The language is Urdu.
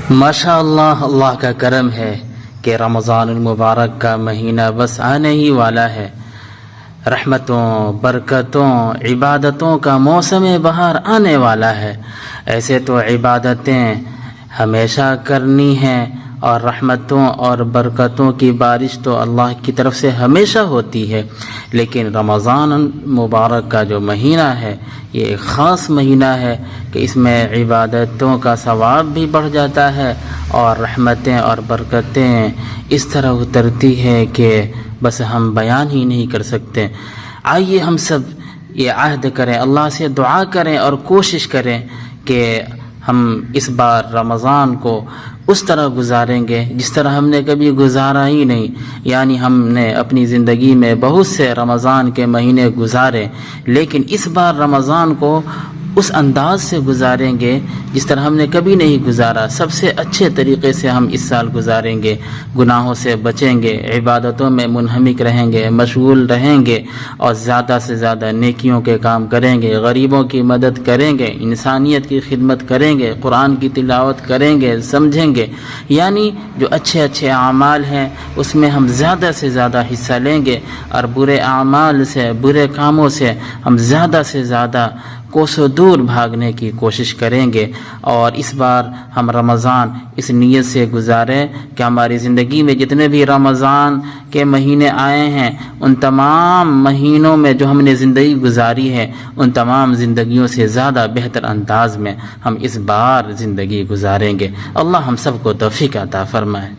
ماشاء اللہ، اللہ کا کرم ہے کہ رمضان المبارک کا مہینہ بس آنے ہی والا ہے۔ رحمتوں، برکتوں، عبادتوں کا موسم بہار آنے والا ہے۔ ایسے تو عبادتیں ہمیشہ کرنی ہیں اور رحمتوں اور برکتوں کی بارش تو اللہ کی طرف سے ہمیشہ ہوتی ہے، لیکن رمضان مبارک کا جو مہینہ ہے یہ ایک خاص مہینہ ہے کہ اس میں عبادتوں کا ثواب بھی بڑھ جاتا ہے اور رحمتیں اور برکتیں اس طرح اترتی ہے کہ بس ہم بیان ہی نہیں کر سکتے۔ آئیے ہم سب یہ عہد کریں، اللہ سے دعا کریں اور کوشش کریں کہ ہم اس بار رمضان کو اس طرح گزاریں گے جس طرح ہم نے کبھی گزارا ہی نہیں۔ یعنی ہم نے اپنی زندگی میں بہت سے رمضان کے مہینے گزارے، لیکن اس بار رمضان کو اس انداز سے گزاریں گے جس طرح ہم نے کبھی نہیں گزارا۔ سب سے اچھے طریقے سے ہم اس سال گزاریں گے، گناہوں سے بچیں گے، عبادتوں میں منہمک رہیں گے، مشغول رہیں گے اور زیادہ سے زیادہ نیکیوں کے کام کریں گے، غریبوں کی مدد کریں گے، انسانیت کی خدمت کریں گے، قرآن کی تلاوت کریں گے، سمجھیں گے۔ یعنی جو اچھے اچھے اعمال ہیں اس میں ہم زیادہ سے زیادہ حصہ لیں گے اور برے اعمال سے، برے کاموں سے ہم زیادہ سے زیادہ کوسوں دور بھاگنے کی کوشش کریں گے۔ اور اس بار ہم رمضان اس نیت سے گزاریں کہ ہماری زندگی میں جتنے بھی رمضان کے مہینے آئے ہیں ان تمام مہینوں میں جو ہم نے زندگی گزاری ہے ان تمام زندگیوں سے زیادہ بہتر انداز میں ہم اس بار زندگی گزاریں گے۔ اللہ ہم سب کو توفیق عطا فرمائے۔